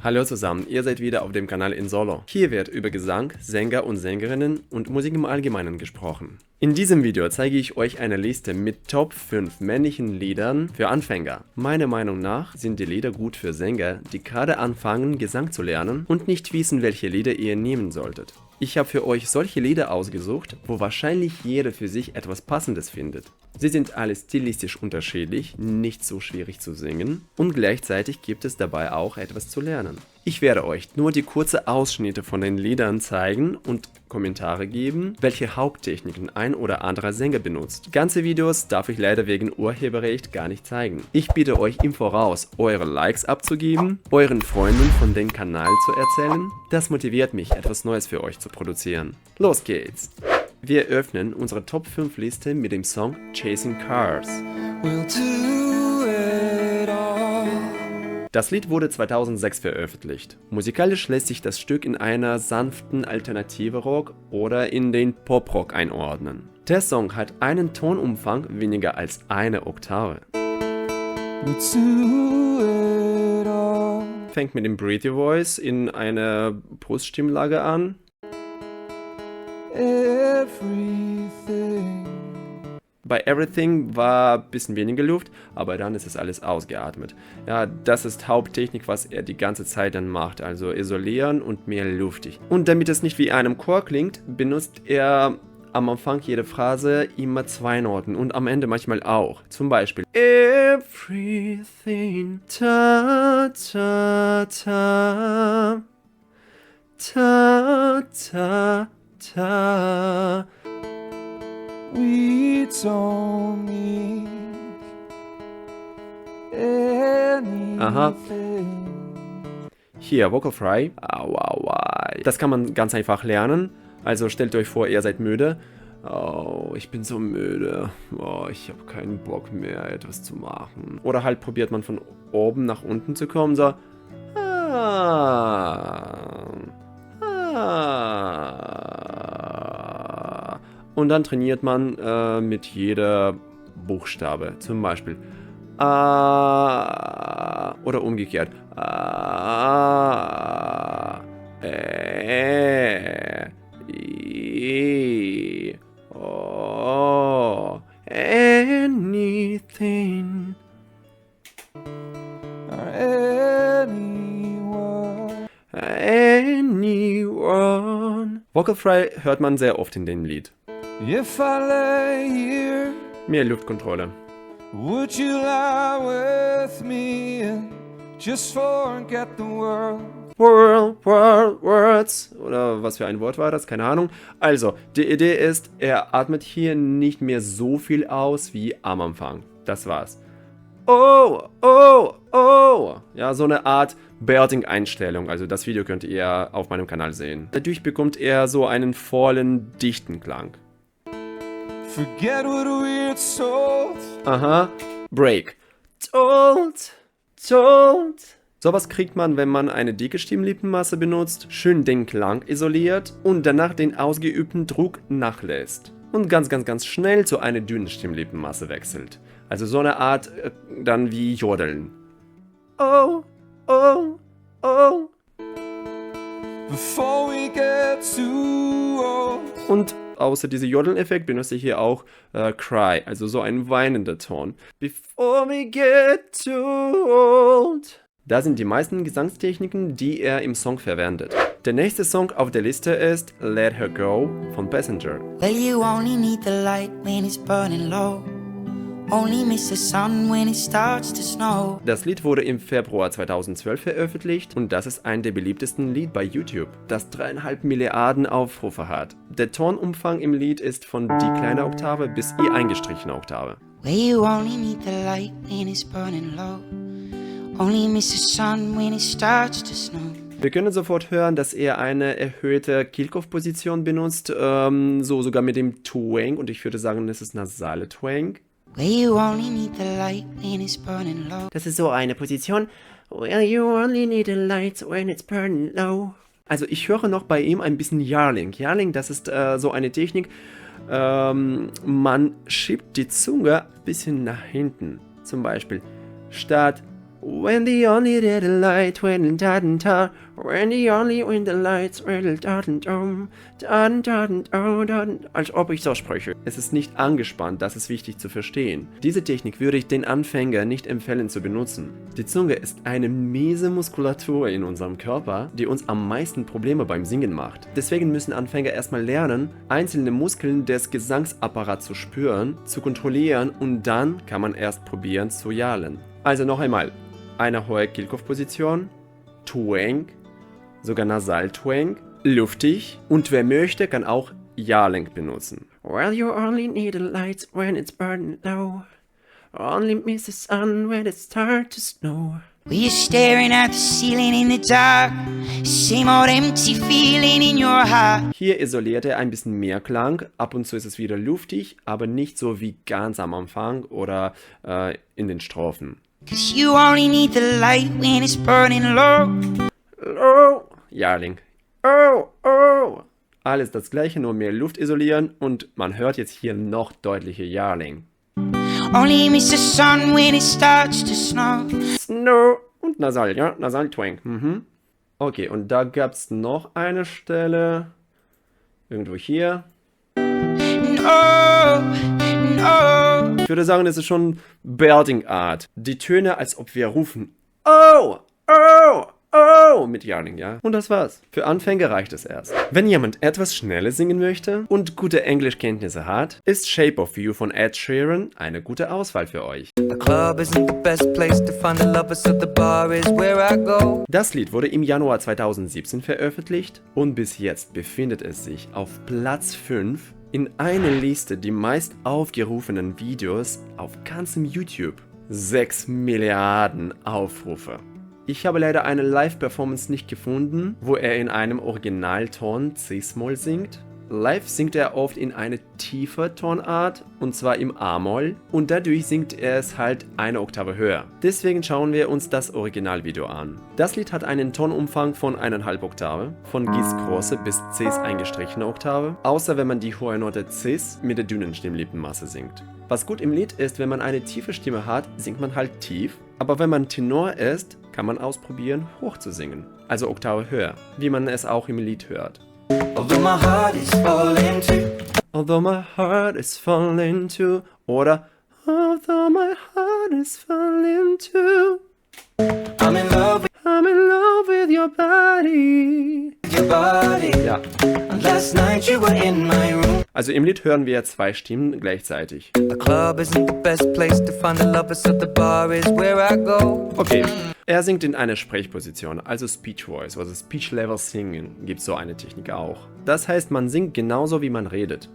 Hallo zusammen, ihr seid wieder auf dem Kanal InSolo. Hier wird über Gesang, Sänger und Sängerinnen und Musik im Allgemeinen gesprochen. In diesem Video zeige ich euch eine Liste mit Top 5 männlichen Liedern für Anfänger. Meiner Meinung nach sind die Lieder gut für Sänger, die gerade anfangen, Gesang zu lernen und nicht wissen, welche Lieder ihr nehmen solltet. Ich habe für euch solche Lieder ausgesucht, wo wahrscheinlich jeder für sich etwas Passendes findet. Sie sind alle stilistisch unterschiedlich, nicht so schwierig zu singen und gleichzeitig gibt es dabei auch etwas zu lernen. Ich werde euch nur die kurzen Ausschnitte von den Liedern zeigen und Kommentare geben, welche Haupttechniken ein oder anderer Sänger benutzt. Ganze Videos darf ich leider wegen Urheberrecht gar nicht zeigen. Ich bitte euch im Voraus, eure Likes abzugeben, euren Freunden von dem Kanal zu erzählen. Das motiviert mich, etwas Neues für euch zu produzieren. Los geht's! Wir öffnen unsere Top 5 Liste mit dem Song Chasing Cars. We'll do it all. Das Lied wurde 2006 veröffentlicht. Musikalisch lässt sich das Stück in einer sanften Alternative Rock oder in den Pop-Rock einordnen. Der Song hat einen Tonumfang weniger als eine Oktave. We'll do it all. Fängt mit dem Breathy Voice in einer Bruststimmlage an. Everything. Bei Everything war ein bisschen weniger Luft, aber dann ist es alles ausgeatmet. Ja, das ist Haupttechnik, was er die ganze Zeit dann macht, also isolieren und mehr luftig. Und damit es nicht wie einem Chor klingt, benutzt er am Anfang jeder Phrase immer 2 Noten und am Ende manchmal auch. Zum Beispiel Everything, ta ta ta, ta ta ta. We don't need anything. Aha. Hier, Vocal Fry. Das kann man ganz einfach lernen. Also stellt euch vor, ihr seid müde. Oh, ich bin so müde. Oh, ich habe keinen Bock mehr, etwas zu machen. Oder halt probiert man von oben nach unten zu kommen. So. Und dann trainiert man mit jeder Buchstabe. Zum Beispiel A oder umgekehrt. A, E, I, O, anything. Anyone. Vocal Fry hört man sehr oft in dem Lied. If I lay here, Mehr Luftkontrolle. would you lie with me and just forget the world? Words. Oder was für ein Wort war das? Keine Ahnung. Also, die Idee ist, er atmet hier nicht mehr so viel aus wie am Anfang. Das war's. Oh, oh, oh. Ja, so eine Art Belting-Einstellung. Also das Video könnt ihr auf meinem Kanal sehen. Dadurch bekommt er so einen vollen, dichten Klang. Forget what we're told. Aha. Break. Told. Sowas kriegt man, wenn man eine dicke Stimmlippenmasse benutzt, schön den Klang isoliert und danach den ausgeübten Druck nachlässt. Und ganz schnell zu einer dünnen Stimmlippenmasse wechselt. Also so eine Art, dann wie Jodeln. Oh, oh, oh. Before we get too old. Und außer diesem Jodeln-Effekt benutze ich hier auch Cry, also so ein weinender Ton. Before we get too old. Da sind die meisten Gesangstechniken, die er im Song verwendet. Der nächste Song auf der Liste ist Let Her Go von Passenger. Well, you only need the light when it's burning low. Only miss the sun when it starts to snow. Das Lied wurde im Februar 2012 veröffentlicht und das ist ein der beliebtesten Lied bei YouTube, das 3,5 Milliarden Aufrufe hat. Der Tonumfang im Lied ist von die kleine Oktave bis I eingestrichene Oktave. Well, you only need the light when it's burning low. Only miss the sun when it starts to snow. Wir können sofort hören, dass er eine erhöhte Kehlkopfposition benutzt, so sogar mit dem Twang, und ich würde sagen, das ist nasale Twang. Well, you only need the light when it's burning low. Das ist so eine Position. Well, you only need the light when it's burning low. Also ich höre noch bei ihm ein bisschen Yarling. Yarling, das ist so eine Technik, man schiebt die Zunge ein bisschen nach hinten. Zum Beispiel statt When the only little light when da when the only when the lights when da als ob ich so spreche. Es ist nicht angespannt, das ist wichtig zu verstehen. Diese Technik würde ich den Anfängern nicht empfehlen zu benutzen. Die Zunge ist eine miese Muskulatur in unserem Körper, die uns am meisten Probleme beim Singen macht. Deswegen müssen Anfänger erstmal lernen, einzelne Muskeln des Gesangsapparats zu spüren, zu kontrollieren und dann kann man erst probieren zu yallen. Also noch einmal. Eine hohe Kehlkopfposition, Twang, sogar Nasal-Twang, luftig und wer möchte, kann auch Yalling benutzen. Well, you only need a light when it's burning low. Only miss the sun when it starts to snow. We're staring at the ceiling in the dark. Same old empty feeling in your heart. Hier isoliert er ein bisschen mehr Klang. Ab und zu ist es wieder luftig, aber nicht so wie ganz am Anfang oder in den Strophen. 'Cause you only need the light when it's burning low. Oh, Yalling. Oh, oh. Alles das gleiche, nur mehr Luft isolieren und man hört jetzt hier noch deutlicher Yalling. Only miss the sun when it starts to snow. Snow und Nasal, ja, Nasal-Twang. Okay, und da gab es noch eine Stelle. Irgendwo hier. No, no. Ich würde sagen, das ist schon Belting-Art. Die Töne, als ob wir rufen. Oh, oh, oh, mit Yalling, ja. Und das war's. Für Anfänger reicht es erst. Wenn jemand etwas schneller singen möchte und gute Englischkenntnisse hat, ist Shape of You von Ed Sheeran eine gute Auswahl für euch. The club isn't the best place to find the lovers, so the bar is where I go. Das Lied wurde im Januar 2017 veröffentlicht und bis jetzt befindet es sich auf Platz 5 in einer Liste die meist aufgerufenen Videos auf ganzem YouTube. 6 Milliarden Aufrufe. Ich habe leider eine Live-Performance nicht gefunden, wo er in einem Originalton C-Moll singt. Live singt er oft in eine tiefe Tonart, und zwar im A-Moll, und dadurch singt er es halt eine Oktave höher. Deswegen schauen wir uns das Originalvideo an. Das Lied hat einen Tonumfang von 1,5 Oktave, von Gs große bis Cs eingestrichene Oktave, außer wenn man die hohe Note Cs mit der dünnen Stimmlippenmasse singt. Was gut im Lied ist, wenn man eine tiefe Stimme hat, singt man halt tief, aber wenn man Tenor ist, kann man ausprobieren, hoch zu singen, also Oktave höher, wie man es auch im Lied hört. Although my heart is falling too. Although my heart is falling too. Oder although my heart is falling too. I'm in love with your body. with your body. Ja, And last night you were in my room. also im Lied hören wir zwei Stimmen gleichzeitig. The club isn't the best place to find the lovers, so the bar is where I go. Okay, er singt in einer Sprechposition, also Speech Voice, also Speech Level Singen, gibt so eine Technik auch. Das heißt, man singt genauso wie man redet.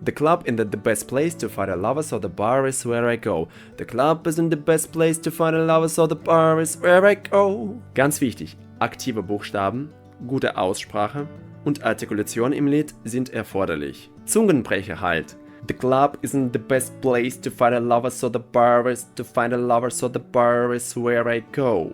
The club isn't the best place to find a lover, so the bar is where I go. The club isn't the best place to find a lover, so the bar is where I go. Ganz wichtig, aktive Buchstaben, gute Aussprache und Artikulation im Lied sind erforderlich. Zungenbrecher halt. The club isn't the best place to find a lover, so the bar is to find a lover, so the bar is where I go.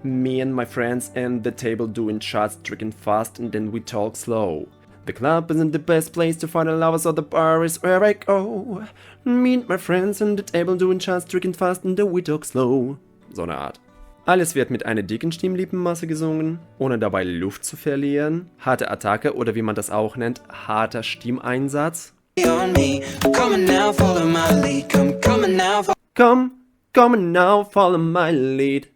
Me and my friends and the table doing shots, drinking fast and then we talk slow. The club isn't the best place to find a lover, so the bar is where I go. Me and my friends and the table doing shots, drinking fast and then we talk slow. So eine Art. Alles wird mit einer dicken Stimmlippenmasse gesungen, ohne dabei Luft zu verlieren. Harte Attacke oder wie man das auch nennt, harter Stimmeinsatz. On me, come on now, follow my lead. Come on now, Come on now, follow my lead.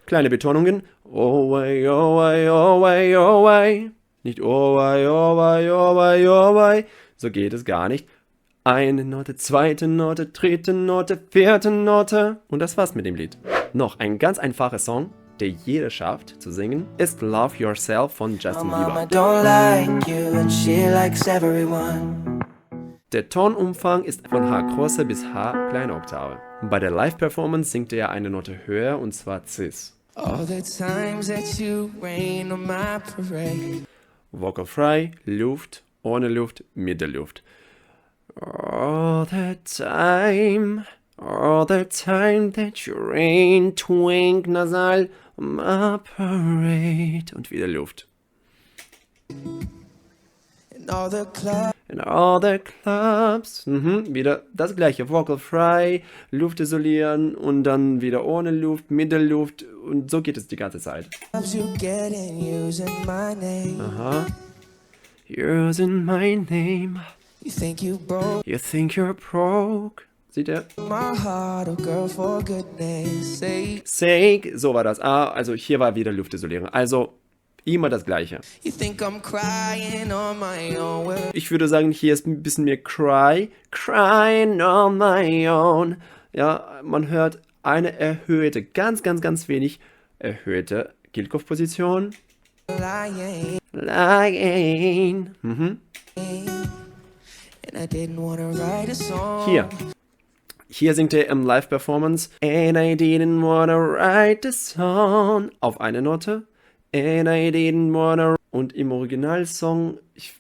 Kleine Betonungen. Oh way, oh way, oh way, oh way. Nicht oh way, oh way, oh way, oh way. So geht es gar nicht. Eine Note, zweite Note, dritte Note, vierte Note. Und das war's mit dem Lied. Noch ein ganz einfacher Song, der jeder schafft zu singen, ist Love Yourself von Justin Mama Bieber. don't like you and she likes everyone. Der Tonumfang ist von H große bis H kleine Oktave. Bei der Live-Performance singt er eine Note höher, und zwar Cis. All the times that you rain on my parade. Vocal frei, Luft, ohne Luft, mit der Luft. All the time that you rain, twink, nasal, my parade. Und wieder Luft. in all the clubs. In all the clubs. Wieder das gleiche. Vocal fry, Luft isolieren und dann wieder ohne Luft, Mittelluft und so geht es die ganze Zeit. You getting using my name. Aha. Using my name. You think you broke You think you're broke. Sieht er? my heart, oh girl, for goodness sake. Sake. So war das. Also hier war wieder Luftisolierung. Also immer das gleiche. You think I'm crying on my own. Well, Ich würde sagen, hier ist ein bisschen mehr crying on my own. Ja, man hört eine erhöhte, ganz wenig erhöhte Kehlkopfposition. lying. Lying. And I didn't wanna write a song. Hier singt er im Live-Performance And I didn't wanna write the song auf eine Note. And I didn't wanna. Und im Originalsong, ich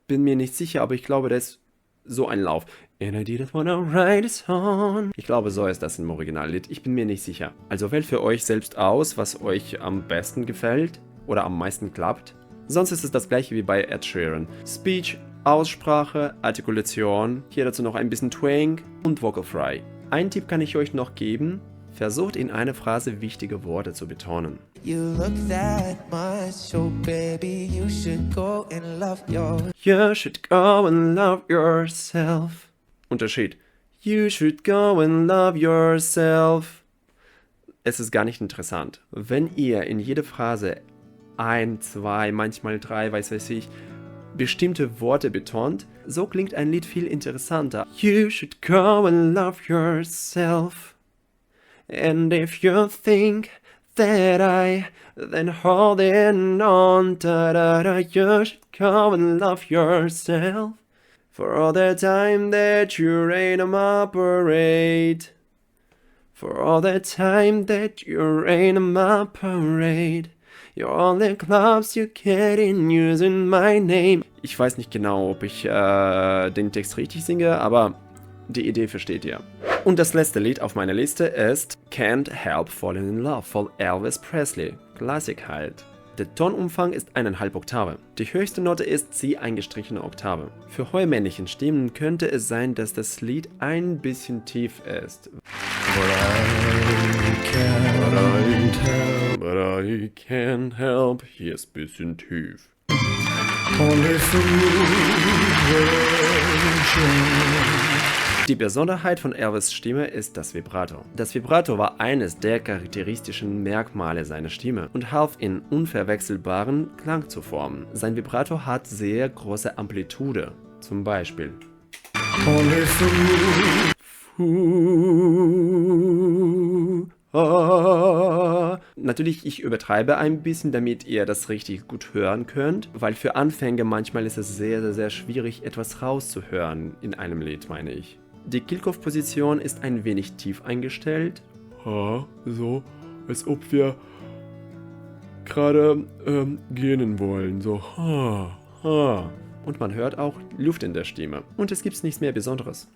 bin mir nicht sicher, aber ich glaube, das ist so ein Lauf. And I didn't wanna write a song. Ich glaube, so ist das im Originallied. Ich bin mir nicht sicher. Also wählt für euch selbst aus, was euch am besten gefällt oder am meisten klappt. Sonst ist es das gleiche wie bei Ed Sheeran. Speech, Aussprache, Artikulation, hier dazu noch ein bisschen Twang und Vocal Fry. Einen Tipp kann ich euch noch geben. Versucht in einer Phrase wichtige Worte zu betonen. You look that much, so baby, you should go and love your. You should go and love yourself. Unterschied. You should go and love yourself. Es ist gar nicht interessant. Wenn ihr in jeder Phrase 1, 2, manchmal 3, weiß ich, bestimmte Worte betont, so klingt ein Lied viel interessanter. You should go and love yourself. And if you think that then holding on, you should go and love yourself. For all the time that you rain on my parade. For all the time that you rain on my parade. You're all the clubs you get in using my name. Ich weiß nicht genau, ob ich den Text richtig singe, aber die Idee versteht ihr. Und das letzte Lied auf meiner Liste ist Can't Help Falling in Love von Elvis Presley. Klassik halt. Der Tonumfang ist 1,5 Oktave. Die höchste Note ist C eingestrichene Oktave. Für heumännlichen Stimmen könnte es sein, dass das Lied ein bisschen tief ist. But I can't help. Hier ist ein bisschen tief. Die Besonderheit von Elvis' Stimme ist das Vibrato. Das Vibrato war eines der charakteristischen Merkmale seiner Stimme und half in unverwechselbaren Klang zu formen. Sein Vibrato hat sehr große Amplitude, zum Beispiel. Natürlich, ich übertreibe ein bisschen, damit ihr das richtig gut hören könnt, weil für Anfänger manchmal ist es sehr schwierig, etwas rauszuhören in einem Lied, meine ich. Die Kehlkopfposition ist ein wenig tief eingestellt. So, als ob wir gerade gähnen wollen. So, Und man hört auch Luft in der Stimme. Und es gibt nichts mehr Besonderes.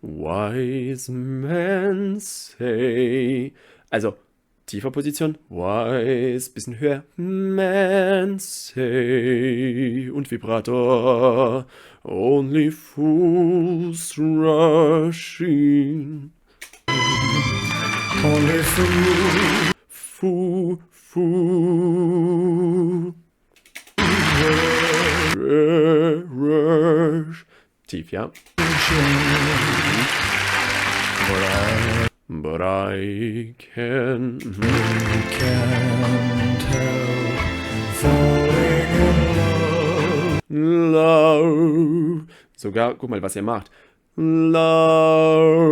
Wise men say. Also, tiefer Position. Wise, bisschen höher. Men say. Und Vibrato. Only fools rushing. Only fools. Rush. Tief, ja. But I can't help falling in love. Sogar, guck mal, was er macht. Love.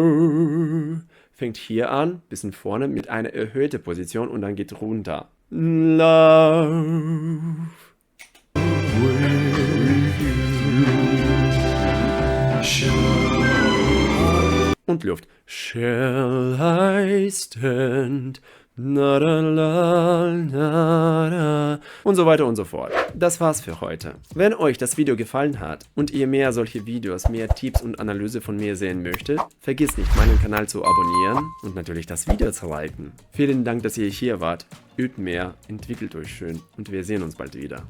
Fängt hier an, bisschen vorne mit einer erhöhten Position und dann geht runter. Love. Und Luft. Shall I stand Na, da, la, na, da. Und so weiter und so fort. Das war's für heute. Wenn euch das Video gefallen hat und ihr mehr solche Videos, mehr Tipps und Analyse von mir sehen möchtet, vergisst nicht, meinen Kanal zu abonnieren und natürlich das Video zu liken. Vielen Dank, dass ihr hier wart. Übt mehr, entwickelt euch schön und wir sehen uns bald wieder.